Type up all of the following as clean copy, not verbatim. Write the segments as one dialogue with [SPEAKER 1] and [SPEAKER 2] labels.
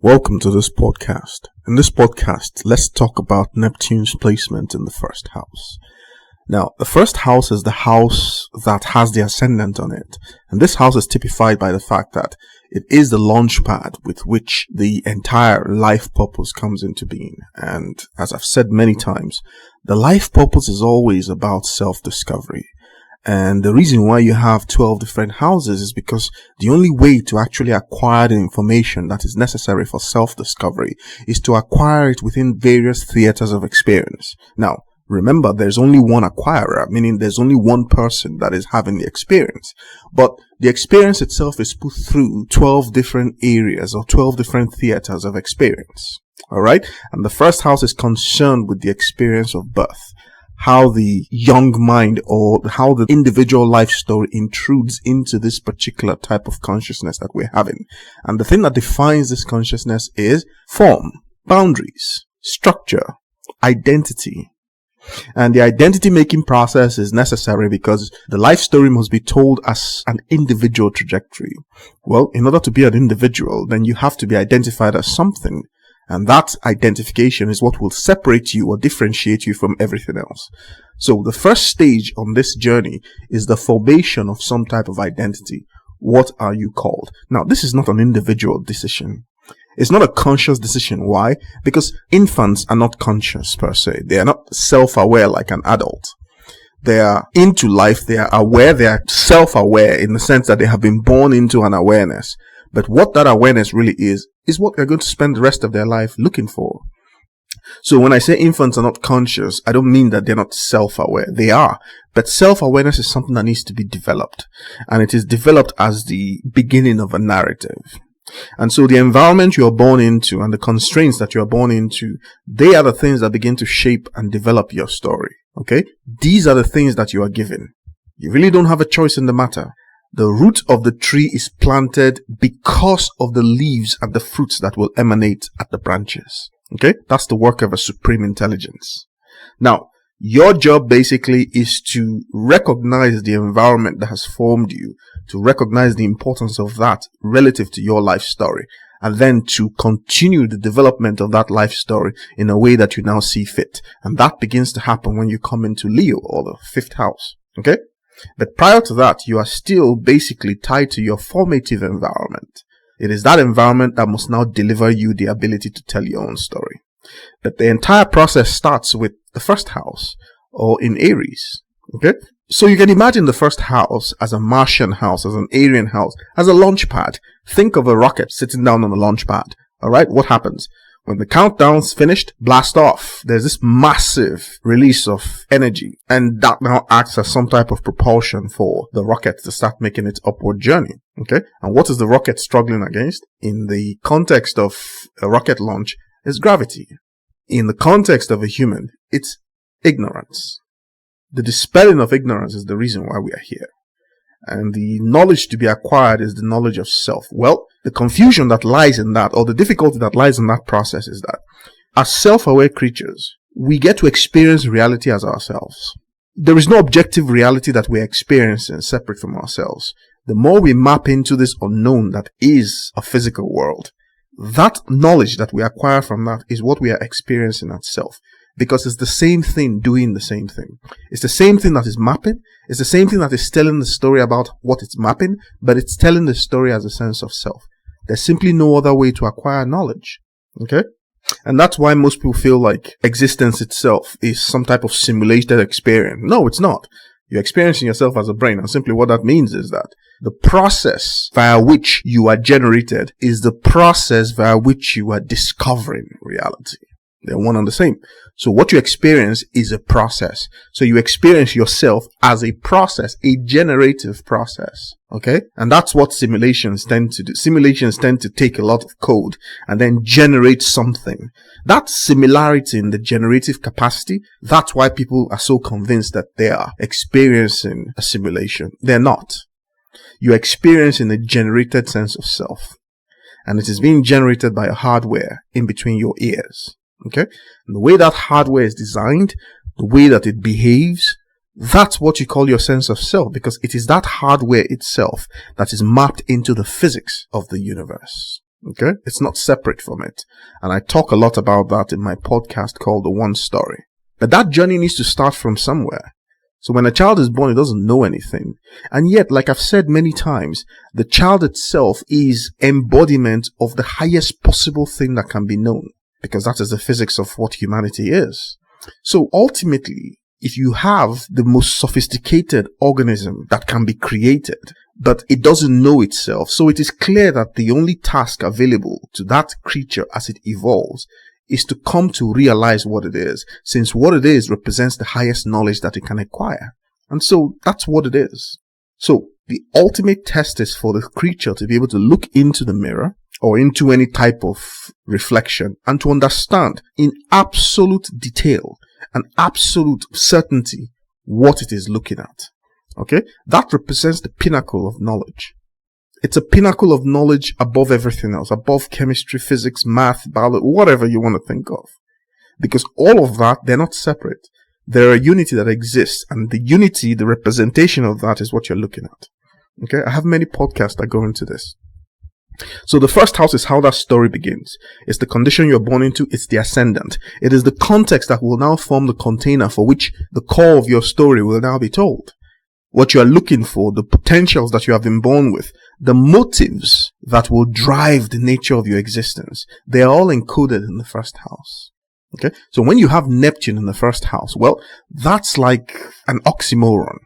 [SPEAKER 1] Welcome to this podcast. In this podcast, let's talk about Neptune's placement in the first house. Now, the first house is the house that has the ascendant on it. And this house is typified by the fact that it is the launch pad with which the entire life purpose comes into being. And as I've said many times, the life purpose is always about self-discovery. And the reason why you have 12 different houses is because the only way to actually acquire the information that is necessary for self-discovery is to acquire it within various theaters of experience. Now, remember, there's only one acquirer, meaning there's only one person that is having the experience. But the experience itself is put through 12 different areas or 12 different theaters of experience. Alright? And the first house is concerned with the experience of birth. How the young mind or how the individual life story intrudes into this particular type of consciousness that we're having. And the thing that defines this consciousness is form, boundaries, structure, identity. And the identity making process is necessary because the life story must be told as an individual trajectory. Well, in order to be an individual, then you have to be identified as something. And that identification is what will separate you or differentiate you from everything else. So the first stage on this journey is the formation of some type of identity. What are you called? Now, this is not an individual decision. It's not a conscious decision. Why? Because infants are not conscious per se. They are not self-aware like an adult. They are into life. They are aware. They are self-aware in the sense that they have been born into an awareness. But what that awareness really is what they're going to spend the rest of their life looking for. So when I say infants are not conscious, I don't mean that they're not self-aware. They are. But self-awareness is something that needs to be developed. And it is developed as the beginning of a narrative. And so the environment you are born into and the constraints that you are born into, they are the things that begin to shape and develop your story. Okay? These are the things that you are given. You really don't have a choice in the matter. The root of the tree is planted because of the leaves and the fruits that will emanate at the branches. Okay? That's the work of a supreme intelligence. Now, your job basically is to recognize the environment that has formed you, to recognize the importance of that relative to your life story, and then to continue the development of that life story in a way that you now see fit. And that begins to happen when you come into Leo or the fifth house. Okay? But prior to that, you are still basically tied to your formative environment. It is that environment that must now deliver you the ability to tell your own story. But the entire process starts with the first house, or in Aries. Okay? So you can imagine the first house as a Martian house, as an Aryan house, as a launch pad. Think of a rocket sitting down on a launch pad. Alright? What happens? When the countdown's finished, blast off. There's this massive release of energy, and that now acts as some type of propulsion for the rocket to start making its upward journey. Okay? And what is the rocket struggling against? In the context of a rocket launch, is gravity. In the context of a human, it's ignorance. The dispelling of ignorance is the reason why we are here. And the knowledge to be acquired is the knowledge of self. Well, the confusion that lies in that, or the difficulty that lies in that process, is that as self-aware creatures, we get to experience reality as ourselves. There is no objective reality that we're experiencing separate from ourselves. The more we map into this unknown that is a physical world, that knowledge that we acquire from that is what we are experiencing as self. Because it's the same thing doing the same thing. It's the same thing that is mapping. It's the same thing that is telling the story about what it's mapping, but it's telling the story as a sense of self. There's simply no other way to acquire knowledge. Okay? And that's why most people feel like existence itself is some type of simulated experience. No, it's not. You're experiencing yourself as a brain, and simply what that means is that the process via which you are generated is the process via which you are discovering reality. They're one and the same. So what you experience is a process. So you experience yourself as a process, a generative process. Okay? And that's what simulations tend to do. Simulations tend to take a lot of code and then generate something. That similarity in the generative capacity, that's why people are so convinced that they are experiencing a simulation. They're not. You're experiencing a generated sense of self. And it is being generated by a hardware in between your ears. Okay? And the way that hardware is designed, the way that it behaves, that's what you call your sense of self, because it is that hardware itself that is mapped into the physics of the universe. Okay? It's not separate from it. And I talk a lot about that in my podcast called The One Story. But that journey needs to start from somewhere. So when a child is born, it doesn't know anything. And yet, like I've said many times, the child itself is embodiment of the highest possible thing that can be known, because that is the physics of what humanity is. So ultimately, if you have the most sophisticated organism that can be created, but it doesn't know itself, so it is clear that the only task available to that creature as it evolves is to come to realize what it is, since what it is represents the highest knowledge that it can acquire. And so that's what it is. So the ultimate test is for the creature to be able to look into the mirror or into any type of reflection and to understand in absolute detail and absolute certainty what it is looking at. Okay? That represents the pinnacle of knowledge. It's a pinnacle of knowledge above everything else, above chemistry, physics, math, biology, whatever you want to think of. Because all of that, they're not separate. They're a unity that exists, and the unity, the representation of that is what you're looking at. Okay? I have many podcasts that go into this. So the first house is how that story begins. It's the condition you're born into. It's the ascendant. It is the context that will now form the container for which the core of your story will now be told. What you are looking for, the potentials that you have been born with, the motives that will drive the nature of your existence, they are all encoded in the first house. Okay? So when you have Neptune in the first house, well, that's like an oxymoron.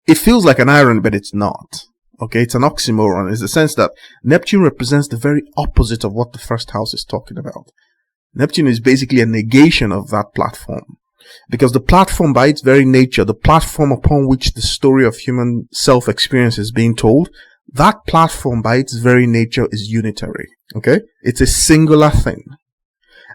[SPEAKER 1] It feels like an irony, but it's not. Okay? It's an oxymoron in the sense that Neptune represents the very opposite of what the first house is talking about. Neptune is basically a negation of that platform. Because the platform by its very nature, the platform upon which the story of human self-experience is being told, that platform by its very nature is unitary. Okay? It's a singular thing.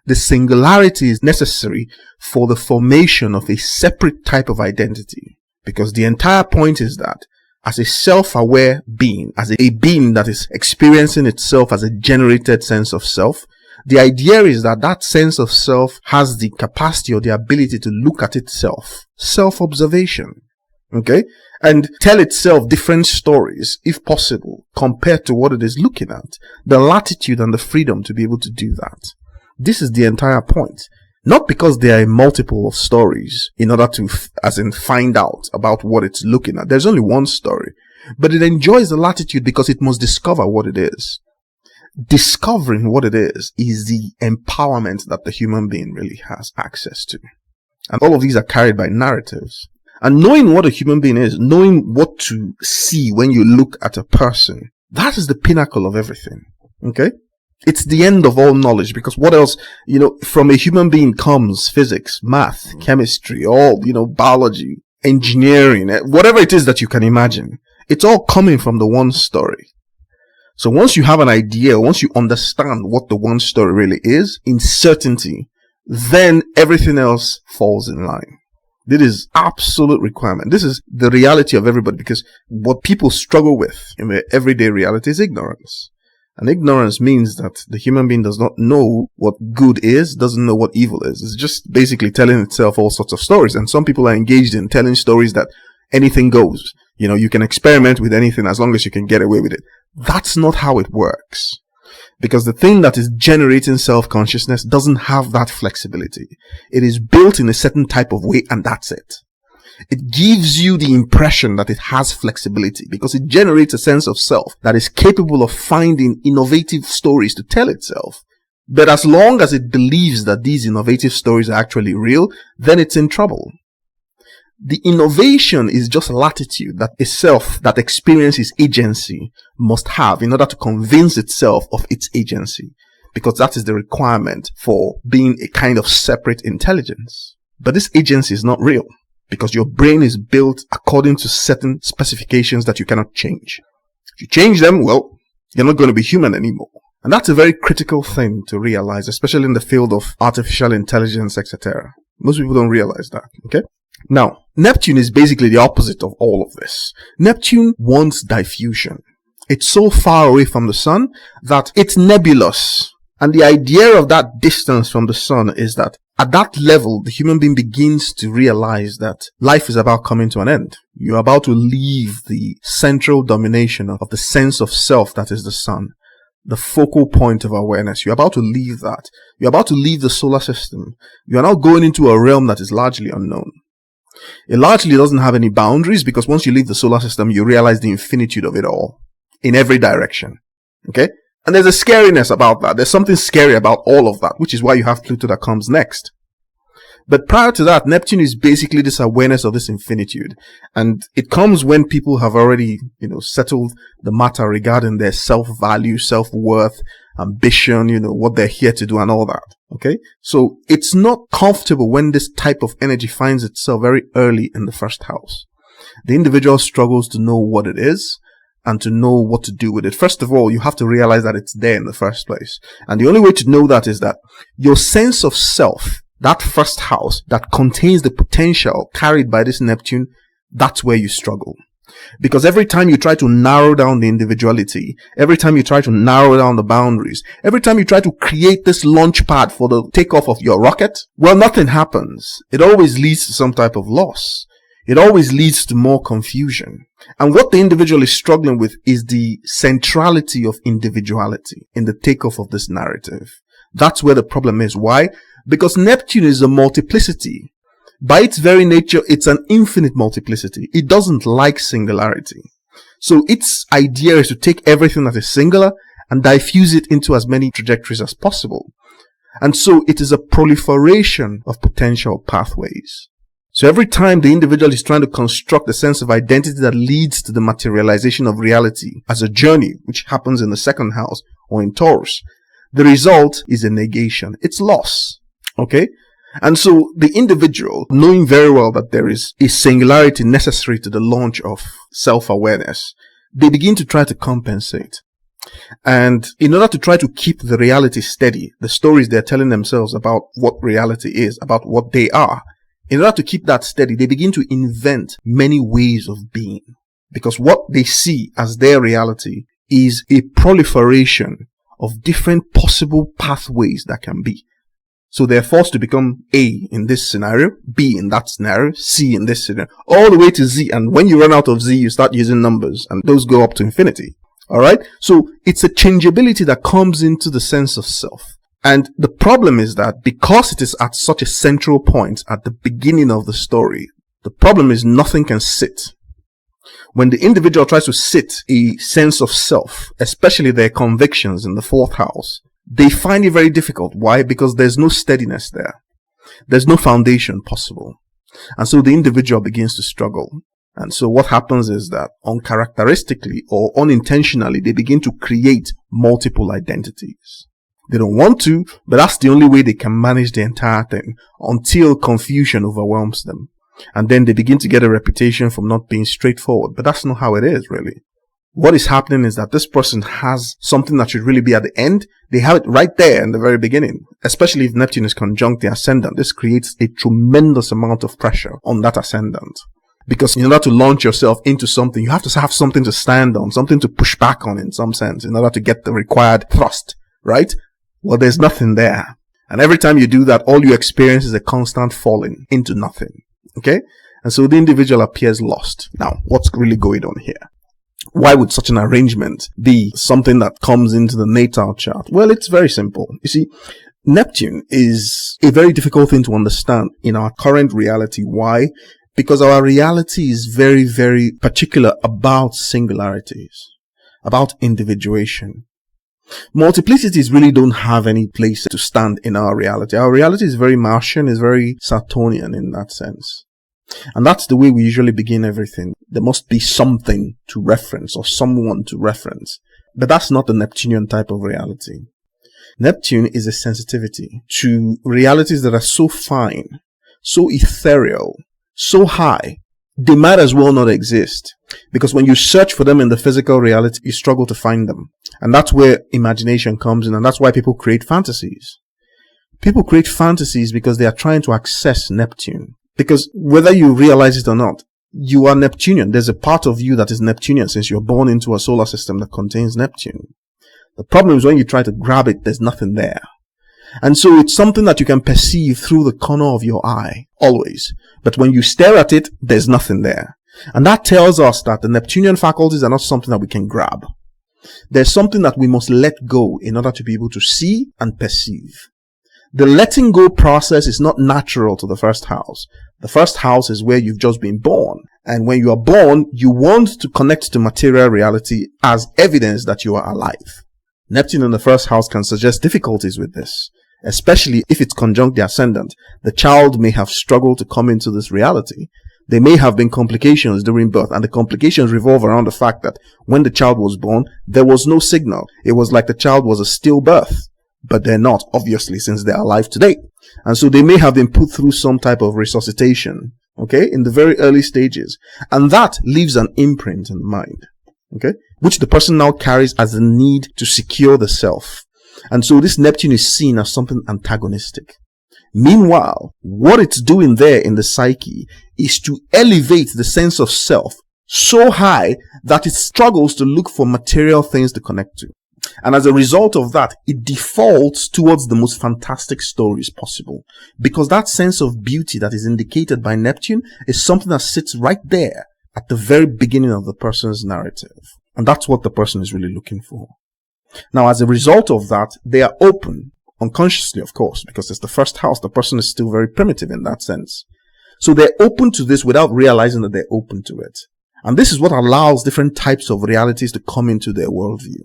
[SPEAKER 1] The singularity is necessary for the formation of a separate type of identity. Because the entire point is that as a self-aware being, as a being that is experiencing itself as a generated sense of self, the idea is that that sense of self has the capacity or the ability to look at itself, self-observation, okay, and tell itself different stories, if possible, compared to what it is looking at, the latitude and the freedom to be able to do that. This is the entire point. Not because there are a multiple of stories in order to, find out about what it's looking at. There's only one story, but it enjoys the latitude because it must discover what it is. Discovering what it is the empowerment that the human being really has access to. And all of these are carried by narratives. And knowing what a human being is, knowing what to see when you look at a person, that is the pinnacle of everything. Okay? It's the end of all knowledge, because what else, from a human being comes physics, math, chemistry, all, biology, engineering, whatever it is that you can imagine. It's all coming from the one story. So once you have an idea, once you understand what the one story really is, in certainty, then everything else falls in line. This is absolute requirement. This is the reality of everybody, because what people struggle with in their everyday reality is ignorance. And ignorance means that the human being does not know what good is, doesn't know what evil is. It's just basically telling itself all sorts of stories. And some people are engaged in telling stories that anything goes. You can experiment with anything as long as you can get away with it. That's not how it works. Because the thing that is generating self-consciousness doesn't have that flexibility. It is built in a certain type of way, and that's it. It gives you the impression that it has flexibility because it generates a sense of self that is capable of finding innovative stories to tell itself. But as long as it believes that these innovative stories are actually real, then it's in trouble. The innovation is just latitude that a self that experiences agency must have in order to convince itself of its agency, because that is the requirement for being a kind of separate intelligence. But this agency is not real, because your brain is built according to certain specifications that you cannot change. If you change them, well, you're not going to be human anymore. And that's a very critical thing to realize, especially in the field of artificial intelligence, etc. Most people don't realize that, okay? Now, Neptune is basically the opposite of all of this. Neptune wants diffusion. It's so far away from the sun that it's nebulous. And the idea of that distance from the sun is that at that level, the human being begins to realize that life is about coming to an end. You're about to leave the central domination of the sense of self that is the sun. the focal point of awareness. You're about to leave that. You're about to leave the solar system. You are now going into a realm that is largely unknown. It largely doesn't have any boundaries, because once you leave the solar system, you realize the infinitude of it all in every direction. Okay? And there's a scariness about that. There's something scary about all of that, which is why you have Pluto that comes next. But prior to that, Neptune is basically this awareness of this infinitude. And it comes when people have already, settled the matter regarding their self-value, self-worth, ambition, what they're here to do and all that. Okay? So it's not comfortable when this type of energy finds itself very early in the first house. The individual struggles to know what it is and to know what to do with it. First of all, you have to realize that it's there in the first place. And the only way to know that is that your sense of self, that first house that contains the potential carried by this Neptune, that's where you struggle. Because every time you try to narrow down the individuality, every time you try to narrow down the boundaries, every time you try to create this launch pad for the takeoff of your rocket, well, nothing happens. It always leads to some type of loss. It always leads to more confusion. And what the individual is struggling with is the centrality of individuality in the takeoff of this narrative. That's where the problem is. Why? Because Neptune is a multiplicity. By its very nature, it's an infinite multiplicity. It doesn't like singularity. So its idea is to take everything that is singular and diffuse it into as many trajectories as possible. And so it is a proliferation of potential pathways. So every time the individual is trying to construct a sense of identity that leads to the materialization of reality as a journey, which happens in the second house or in Taurus, the result is a negation. It's loss. Okay? And so the individual, knowing very well that there is a singularity necessary to the launch of self-awareness, they begin to try to compensate. And in order to try to keep the reality steady, the stories they're telling themselves about what reality is, about what they are, in order to keep that steady, they begin to invent many ways of being. Because what they see as their reality is a proliferation of different possible pathways that can be. So they're forced to become A in this scenario, B in that scenario, C in this scenario, all the way to Z. And when you run out of Z, you start using numbers, and those go up to infinity. Alright? So it's a changeability that comes into the sense of self. And the problem is that because it is at such a central point at the beginning of the story, the problem is nothing can sit. When the individual tries to sit a sense of self, especially their convictions in the fourth house, they find it very difficult. Why? Because there's no steadiness there. There's no foundation possible. And so the individual begins to struggle. And so what happens is that uncharacteristically or unintentionally, they begin to create multiple identities. They don't want to, but that's the only way they can manage the entire thing until confusion overwhelms them. And then they begin to get a reputation for not being straightforward. But that's not how it is, really. What is happening is that this person has something that should really be at the end. They have it right there in the very beginning. Especially if Neptune is conjunct the ascendant. This creates a tremendous amount of pressure on that ascendant. Because in order to launch yourself into something, you have to have something to stand on, something to push back on in some sense, in order to get the required thrust, right? Well, there's nothing there. And every time you do that, all you experience is a constant falling into nothing. Okay? And so the individual appears lost. Now, what's really going on here? Why would such an arrangement be something that comes into the natal chart? Well, it's very simple. You see, Neptune is a very difficult thing to understand in our current reality. Why? Because our reality is very, very particular about singularities, about individuation. Multiplicities really don't have any place to stand in our reality. Our reality is very Martian, is very Saturnian in that sense. And that's the way we usually begin everything. There must be something to reference or someone to reference. But that's not the Neptunian type of reality. Neptune is a sensitivity to realities that are so fine, so ethereal, so high, they might as well not exist. Because when you search for them in the physical reality, you struggle to find them. And that's where imagination comes in, and that's why people create fantasies. People create fantasies because they are trying to access Neptune. Because whether you realize it or not, you are Neptunian. There's a part of you that is Neptunian since you're born into a solar system that contains Neptune. The problem is when you try to grab it, there's nothing there. And so it's something that you can perceive through the corner of your eye, always. But when you stare at it, there's nothing there. And that tells us that the Neptunian faculties are not something that we can grab. There's something that we must let go in order to be able to see and perceive. The letting go process is not natural to the first house. The first house is where you've just been born. And when you are born, you want to connect to material reality as evidence that you are alive. Neptune in the first house can suggest difficulties with this, especially if it's conjunct the ascendant. The child may have struggled to come into this reality. There may have been complications during birth, and the complications revolve around the fact that when the child was born, there was no signal. It was like the child was a stillbirth. But they're not, obviously, since they're alive today. And so they may have been put through some type of resuscitation, okay, in the very early stages. And that leaves an imprint in the mind, okay, which the person now carries as a need to secure the self. And so this Neptune is seen as something antagonistic. Meanwhile, what it's doing there in the psyche is to elevate the sense of self so high that it struggles to look for material things to connect to. And as a result of that, it defaults towards the most fantastic stories possible. Because that sense of beauty that is indicated by Neptune is something that sits right there at the very beginning of the person's narrative. And that's what the person is really looking for. Now, as a result of that, they are open, unconsciously, of course, because it's the first house. The person is still very primitive in that sense. So they're open to this without realizing that they're open to it. And this is what allows different types of realities to come into their worldview.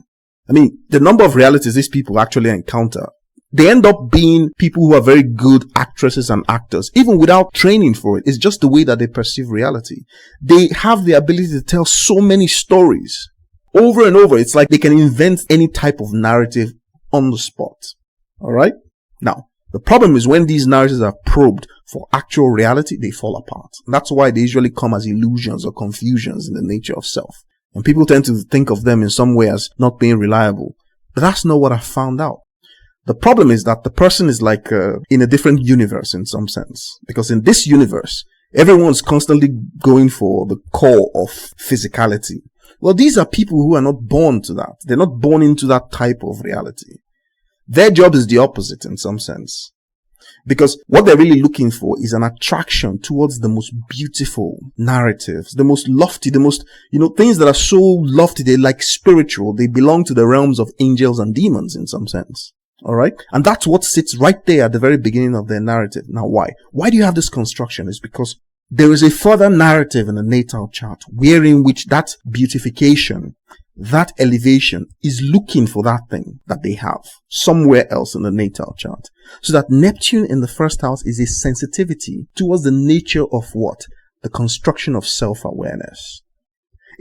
[SPEAKER 1] I mean, the number of realities these people actually encounter, they end up being people who are very good actresses and actors, even without training for it. It's just the way that they perceive reality. They have the ability to tell so many stories over and over. It's like they can invent any type of narrative on the spot. All right? Now, the problem is when these narratives are probed for actual reality, they fall apart. And that's why they usually come as illusions or confusions in the nature of self. And people tend to think of them in some way as not being reliable. But that's not what I found out. The problem is that the person is like in a different universe in some sense. Because in this universe, everyone's constantly going for the core of physicality. Well, these are people who are not born to that. They're not born into that type of reality. Their job is the opposite in some sense. Because what they're really looking for is an attraction towards the most beautiful narratives, the most lofty, the most, things that are so lofty, they're like spiritual. They belong to the realms of angels and demons in some sense. All right. And that's what sits right there at the very beginning of their narrative. Now, why? Why do you have this construction? It's because there is a further narrative in the natal chart wherein which that beautification, that elevation is looking for that thing that they have somewhere else in the natal chart. So that Neptune in the first house is a sensitivity towards the nature of what? The construction of self-awareness.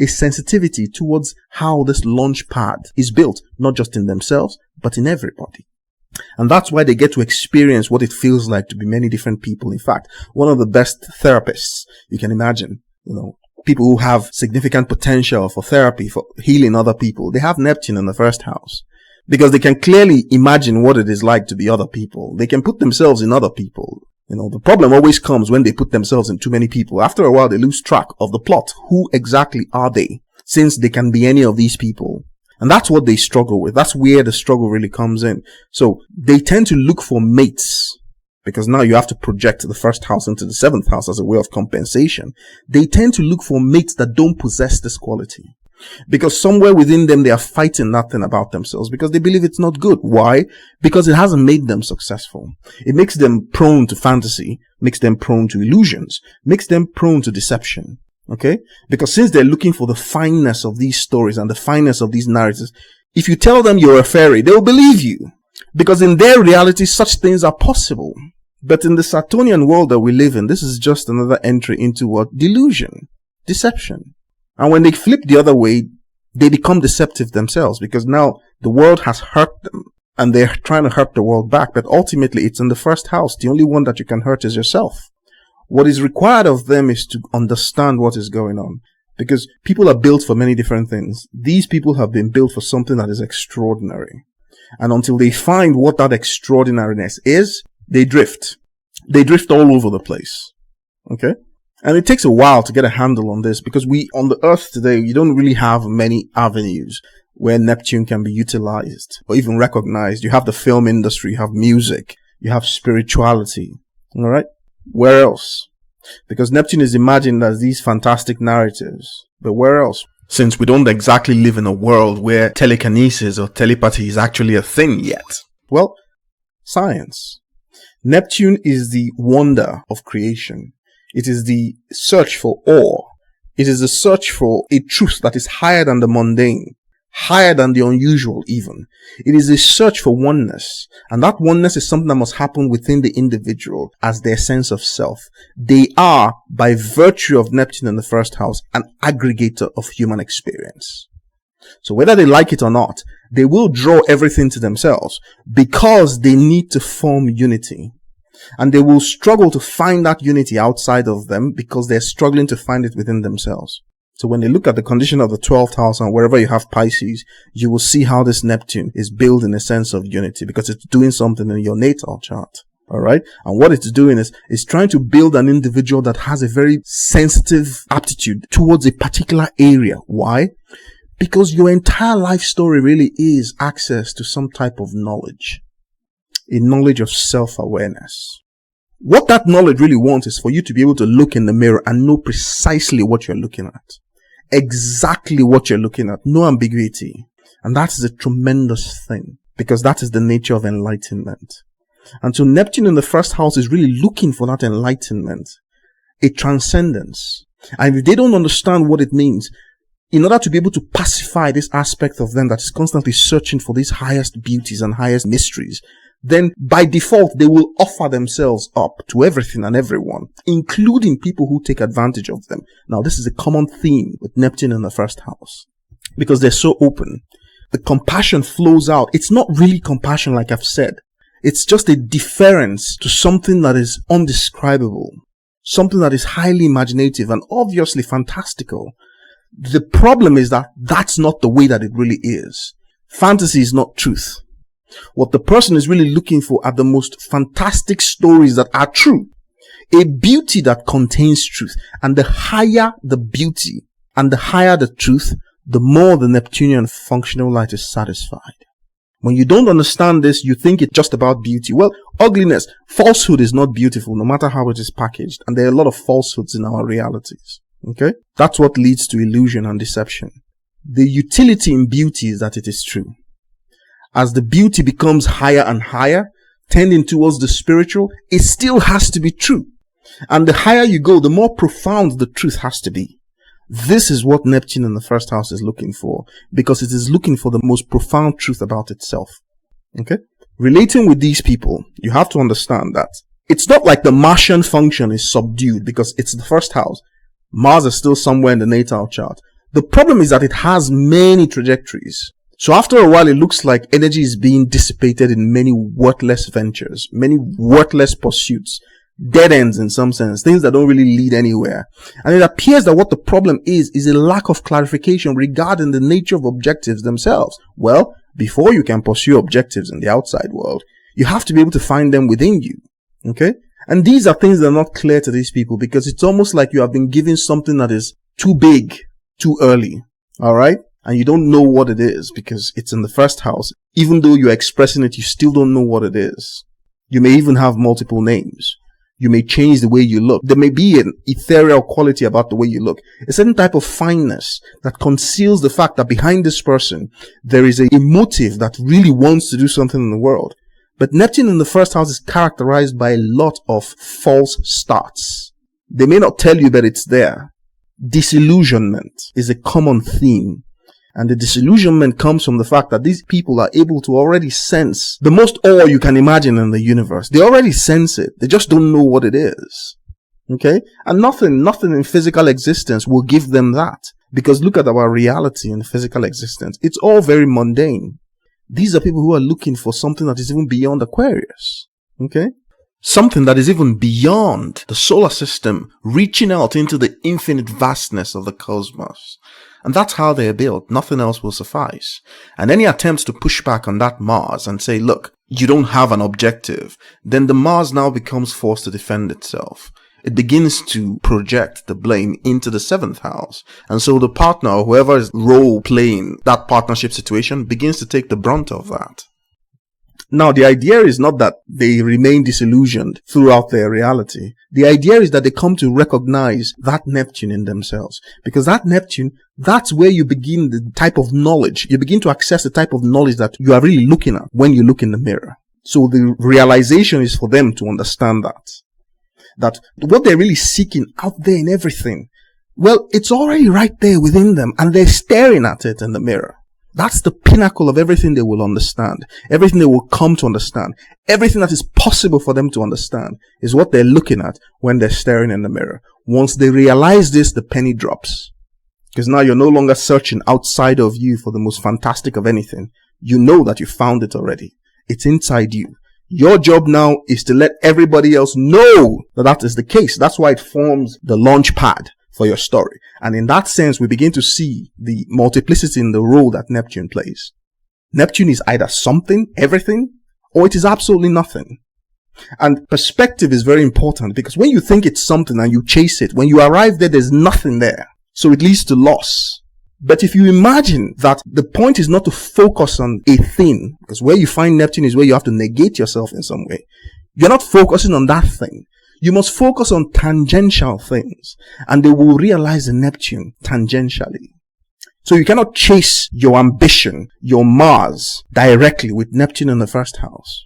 [SPEAKER 1] A sensitivity towards how this launch pad is built, not just in themselves, but in everybody. And that's why they get to experience what it feels like to be many different people. In fact, one of the best therapists you can imagine, people who have significant potential for therapy, for healing other people, they have Neptune in the first house. Because they can clearly imagine what it is like to be other people. They can put themselves in other people. The problem always comes when they put themselves in too many people. After a while, they lose track of the plot. Who exactly are they? Since they can be any of these people. And that's what they struggle with. That's where the struggle really comes in. So they tend to look for mates. Because now you have to project the first house into the seventh house as a way of compensation. They tend to look for mates that don't possess this quality. Because somewhere within them, they are fighting that thing about themselves because they believe it's not good. Why? Because it hasn't made them successful. It makes them prone to fantasy, makes them prone to illusions, makes them prone to deception. Okay? Because since they're looking for the fineness of these stories and the fineness of these narratives, if you tell them you're a fairy, they'll believe you. Because in their reality, such things are possible. But in the Saturnian world that we live in, this is just another entry into what? Delusion. Deception. And when they flip the other way, they become deceptive themselves because now the world has hurt them and they're trying to hurt the world back. But ultimately, it's in the first house. The only one that you can hurt is yourself. What is required of them is to understand what is going on because people are built for many different things. These people have been built for something that is extraordinary. And until they find what that extraordinariness is, they drift. They drift all over the place. Okay? And it takes a while to get a handle on this because on the earth today, you don't really have many avenues where Neptune can be utilized or even recognized. You have the film industry, you have music, you have spirituality. All right? Where else? Because Neptune is imagined as these fantastic narratives. But where else? since we don't exactly live in a world where telekinesis or telepathy is actually a thing yet. Well, science. Neptune is the wonder of creation. It is the search for awe. It is the search for a truth that is higher than the mundane, higher than the unusual even. It is a search for oneness. And that oneness is something that must happen within the individual as their sense of self. They are, by virtue of Neptune in the first house, an aggregator of human experience. So whether they like it or not, they will draw everything to themselves because they need to form unity. And they will struggle to find that unity outside of them because they're struggling to find it within themselves. So when they look at the condition of the 12th house and wherever you have Pisces, you will see how this Neptune is building a sense of unity because it's doing something in your natal chart. Alright? And what it's doing is trying to build an individual that has a very sensitive aptitude towards a particular area. Why? Because your entire life story really is access to some type of knowledge. A knowledge of self-awareness. What that knowledge really wants is for you to be able to look in the mirror and know precisely what you're looking at. Exactly what you're looking at. No ambiguity. And that is a tremendous thing because that is the nature of enlightenment. And so Neptune in the first house is really looking for that enlightenment, a transcendence. And if they don't understand what it means, in order to be able to pacify this aspect of them that is constantly searching for these highest beauties and highest mysteries, then by default, they will offer themselves up to everything and everyone, including people who take advantage of them. Now, this is a common theme with Neptune in the first house because they're so open. The compassion flows out. It's not really compassion, like I've said. It's just a deference to something that is undescribable, something that is highly imaginative and obviously fantastical. The problem is that that's not the way that it really is. Fantasy is not truth. What the person is really looking for are the most fantastic stories that are true. A beauty that contains truth. And the higher the beauty and the higher the truth, the more the Neptunian functional light is satisfied. When you don't understand this, you think it's just about beauty. Well, ugliness, falsehood is not beautiful no matter how it is packaged. And there are a lot of falsehoods in our realities. Okay? That's what leads to illusion and deception. The utility in beauty is that it is true. As the beauty becomes higher and higher, tending towards the spiritual, it still has to be true. And the higher you go, the more profound the truth has to be. This is what Neptune in the first house is looking for, because it is looking for the most profound truth about itself. Okay? Relating with these people, you have to understand that it's not like the Martian function is subdued because it's the first house. Mars is still somewhere in the natal chart. The problem is that it has many trajectories. So after a while, it looks like energy is being dissipated in many worthless ventures, many worthless pursuits, dead ends in some sense, things that don't really lead anywhere. And it appears that what the problem is a lack of clarification regarding the nature of objectives themselves. Well, before you can pursue objectives in the outside world, you have to be able to find them within you. Okay? And these are things that are not clear to these people because it's almost like you have been given something that is too big, too early. Alright? And you don't know what it is because it's in the first house. Even though you're expressing it, you still don't know what it is. You may even have multiple names. You may change the way you look. There may be an ethereal quality about the way you look. A certain type of fineness that conceals the fact that behind this person, there is a motive that really wants to do something in the world. But Neptune in the first house is characterized by a lot of false starts. They may not tell you that it's there. Disillusionment is a common theme. And the disillusionment comes from the fact that these people are able to already sense the most awe you can imagine in the universe. They already sense it. They just don't know what it is. Okay? And nothing in physical existence will give them that. Because look at our reality in physical existence. It's all very mundane. These are people who are looking for something that is even beyond Aquarius. Okay? Something that is even beyond the solar system, reaching out into the infinite vastness of the cosmos. And that's how they are built. Nothing else will suffice. And any attempts to push back on that Mars and say, look, you don't have an objective, then the Mars now becomes forced to defend itself. It begins to project the blame into the 7th house. And so the partner, or whoever is role playing that partnership situation, begins to take the brunt of that. Now, the idea is not that they remain disillusioned throughout their reality. The idea is that they come to recognize that Neptune in themselves. Because that Neptune, that's where you begin the type of knowledge. You begin to access the type of knowledge that you are really looking at when you look in the mirror. So the realization is for them to understand that what they're really seeking out there in everything, well, it's already right there within them, and they're staring at it in the mirror. That's the pinnacle of everything they will understand, everything they will come to understand, everything that is possible for them to understand is what they're looking at when they're staring in the mirror. Once they realize this, the penny drops. Because now you're no longer searching outside of you for the most fantastic of anything. You know that you found it already. It's inside you. Your job now is to let everybody else know that that is the case. That's why it forms the launch pad for your story. And in that sense, we begin to see the multiplicity in the role that Neptune plays. Neptune is either something, everything, or it is absolutely nothing. And perspective is very important, because when you think it's something and you chase it, when you arrive there, there's nothing there. So it leads to loss. But if you imagine that the point is not to focus on a thing, because where you find Neptune is where you have to negate yourself in some way. You're not focusing on that thing. You must focus on tangential things, and they will realize the Neptune tangentially. So you cannot chase your ambition, your Mars, directly with Neptune in the first house.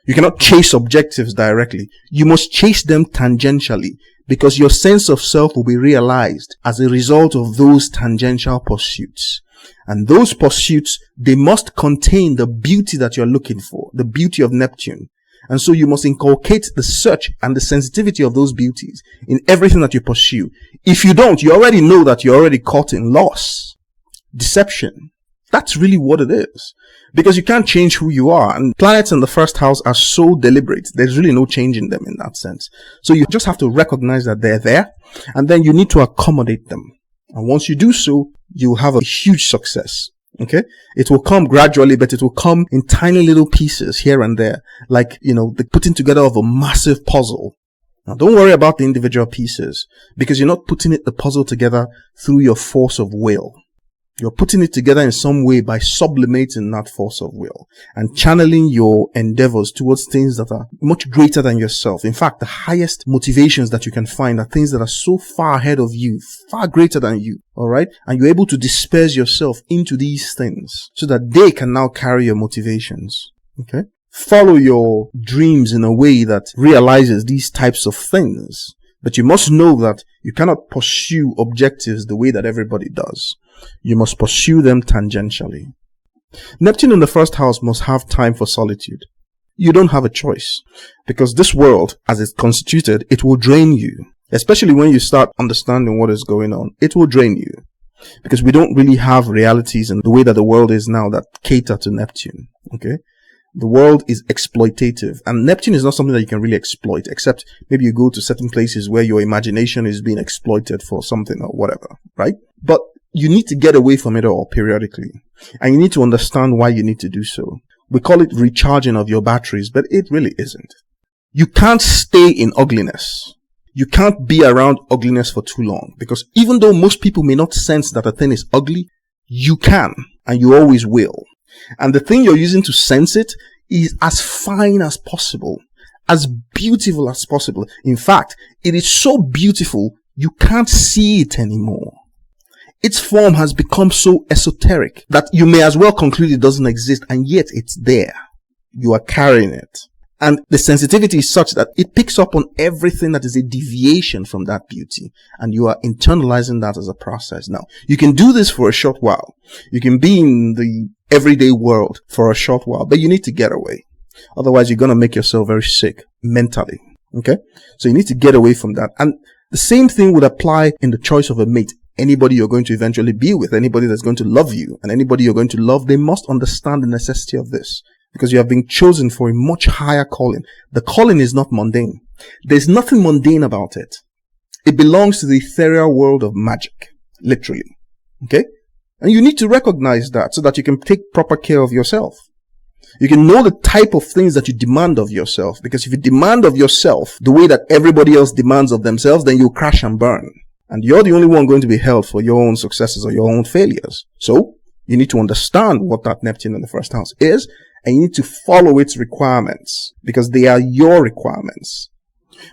[SPEAKER 1] You cannot chase objectives directly. You must chase them tangentially, because your sense of self will be realized as a result of those tangential pursuits. And those pursuits, they must contain the beauty that you're looking for, the beauty of Neptune. And so you must inculcate the search and the sensitivity of those beauties in everything that you pursue. If you don't, you already know that you're already caught in loss, deception. That's really what it is. Because you can't change who you are. And planets in the first house are so deliberate. There's really no change in them in that sense. So you just have to recognize that they're there. And then you need to accommodate them. And once you do so, you'll have a huge success. Okay? It will come gradually, but it will come in tiny little pieces here and there. Like, the putting together of a massive puzzle. Now, don't worry about the individual pieces, because you're not putting the puzzle together through your force of will. You're putting it together in some way by sublimating that force of will and channeling your endeavors towards things that are much greater than yourself. In fact, the highest motivations that you can find are things that are so far ahead of you, far greater than you. All right. And you're able to disperse yourself into these things so that they can now carry your motivations. Okay. Follow your dreams in a way that realizes these types of things. But you must know that you cannot pursue objectives the way that everybody does. You must pursue them tangentially. Neptune in the first house must have time for solitude. You don't have a choice, because this world, as it's constituted, it will drain you. Especially when you start understanding what is going on, it will drain you. Because we don't really have realities in the way that the world is now that cater to Neptune. Okay? The world is exploitative, and Neptune is not something that you can really exploit, except maybe you go to certain places where your imagination is being exploited for something or whatever, right? But you need to get away from it all periodically, and you need to understand why you need to do so. We call it recharging of your batteries, but it really isn't. You can't stay in ugliness. You can't be around ugliness for too long, because even though most people may not sense that a thing is ugly, you can, and you always will. And the thing you're using to sense it is as fine as possible, as beautiful as possible. In fact, it is so beautiful, you can't see it anymore. Its form has become so esoteric that you may as well conclude it doesn't exist, and yet it's there. You are carrying it. And the sensitivity is such that it picks up on everything that is a deviation from that beauty, and you are internalizing that as a process. Now, you can do this for a short while. You can be in the everyday world for a short while, but you need to get away. Otherwise, you're going to make yourself very sick mentally. Okay? So you need to get away from that. And the same thing would apply in the choice of a mate. Anybody you're going to eventually be with, anybody that's going to love you, and anybody you're going to love, they must understand the necessity of this. Because you have been chosen for a much higher calling. The calling is not mundane. There's nothing mundane about it. It belongs to the ethereal world of magic. Literally. Okay? And you need to recognize that so that you can take proper care of yourself. You can know the type of things that you demand of yourself. Because if you demand of yourself the way that everybody else demands of themselves, then you'll crash and burn. And you're the only one going to be held for your own successes or your own failures. So, you need to understand what that Neptune in the first house is, and you need to follow its requirements because they are your requirements.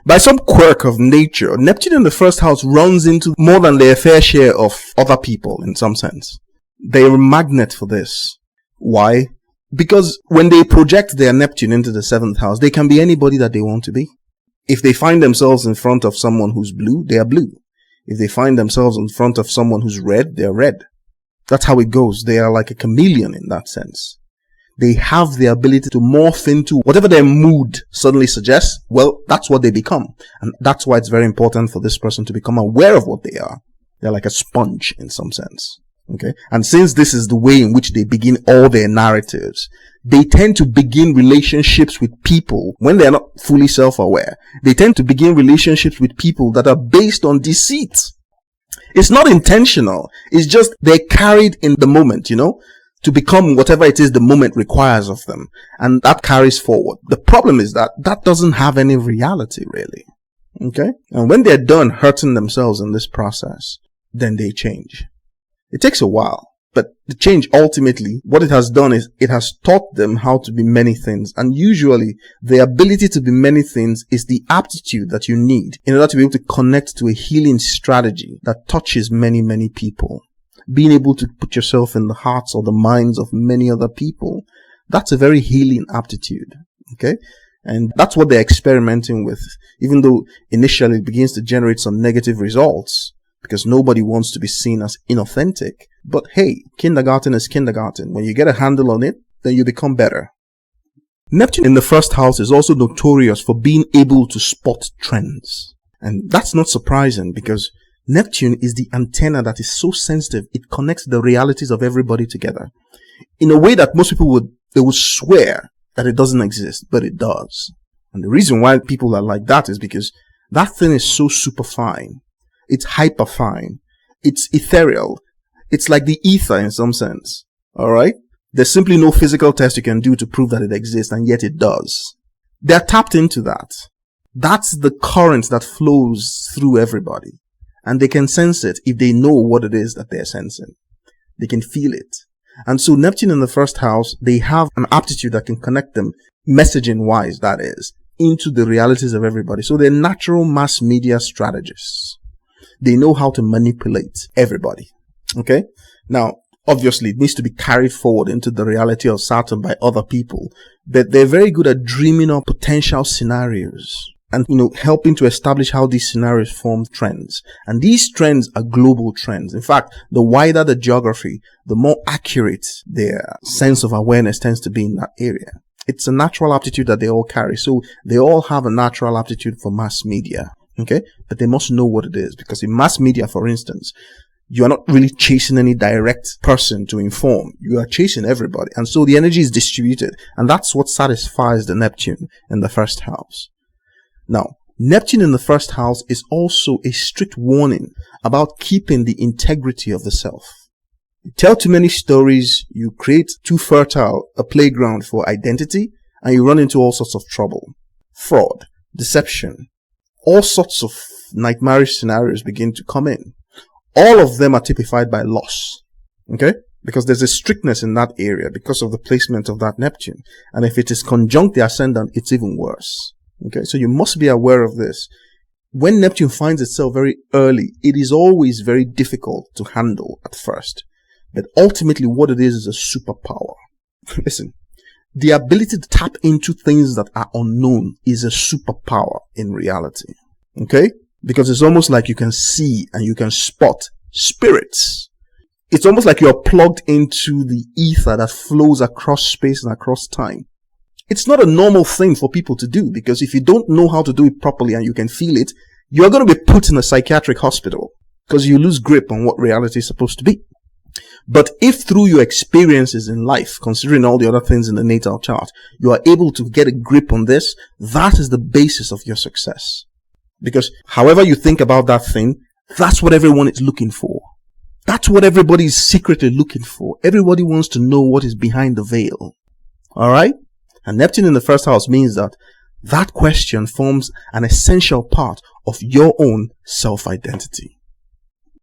[SPEAKER 1] By some quirk of nature, Neptune in the first house runs into more than their fair share of other people in some sense. They're a magnet for this. Why? Because when they project their Neptune into the 7th house, they can be anybody that they want to be. If they find themselves in front of someone who's blue, they are blue. If they find themselves in front of someone who's red, they're red. That's how it goes. They are like a chameleon in that sense. They have the ability to morph into whatever their mood suddenly suggests. Well, that's what they become. And that's why it's very important for this person to become aware of what they are. They're like a sponge in some sense. Okay. And since this is the way in which they begin all their narratives, they tend to begin relationships with people when they're not fully self-aware. They tend to begin relationships with people that are based on deceit. It's not intentional. It's just they're carried in the moment, to become whatever it is the moment requires of them. And that carries forward. The problem is that doesn't have any reality, really. Okay? And when they're done hurting themselves in this process, then they change. It takes a while, but the change ultimately, what it has done is it has taught them how to be many things. And usually the ability to be many things is the aptitude that you need in order to be able to connect to a healing strategy that touches many, many people. Being able to put yourself in the hearts or the minds of many other people, that's a very healing aptitude. Okay? And that's what they're experimenting with, even though initially it begins to generate some negative results. Because nobody wants to be seen as inauthentic. But hey, kindergarten is kindergarten. When you get a handle on it, then you become better. Neptune in the first house is also notorious for being able to spot trends. And that's not surprising because Neptune is the antenna that is so sensitive, it connects the realities of everybody together. In a way that most people would swear that it doesn't exist, but it does. And the reason why people are like that is because that thing is so super fine. It's hyper fine. It's ethereal. It's like the ether in some sense. Alright? There's simply no physical test you can do to prove that it exists, and yet it does. They're tapped into that. That's the current that flows through everybody. And they can sense it if they know what it is that they're sensing. They can feel it. And so Neptune in the first house, they have an aptitude that can connect them, messaging wise that is, into the realities of everybody. So they're natural mass media strategists. They know how to manipulate everybody. Okay? Now, obviously, it needs to be carried forward into the reality of Saturn by other people. But they're very good at dreaming up potential scenarios and, helping to establish how these scenarios form trends. And these trends are global trends. In fact, the wider the geography, the more accurate their sense of awareness tends to be in that area. It's a natural aptitude that they all carry. So they all have a natural aptitude for mass media. Okay, but they must know what it is, because in mass media, for instance, you are not really chasing any direct person to inform. You are chasing everybody. And so the energy is distributed. And that's what satisfies the Neptune in the first house. Now, Neptune in the first house is also a strict warning about keeping the integrity of the self. You tell too many stories, you create too fertile a playground for identity, and you run into all sorts of trouble. Fraud, deception, all sorts of nightmarish scenarios begin to come in. All of them are typified by loss. Okay? Because there's a strictness in that area because of the placement of that Neptune. And if it is conjunct the ascendant, it's even worse. Okay? So you must be aware of this. When Neptune finds itself very early, it is always very difficult to handle at first. But ultimately what it is a superpower. Listen. The ability to tap into things that are unknown is a superpower in reality. Okay? Because it's almost like you can see and you can spot spirits. It's almost like you're plugged into the ether that flows across space and across time. It's not a normal thing for people to do, because if you don't know how to do it properly and you can feel it, you're going to be put in a psychiatric hospital because you lose grip on what reality is supposed to be. But if through your experiences in life, considering all the other things in the natal chart, you are able to get a grip on this, that is the basis of your success. Because however you think about that thing, that's what everyone is looking for. That's what everybody is secretly looking for. Everybody wants to know what is behind the veil. Alright? And Neptune in the first house means that question forms an essential part of your own self-identity.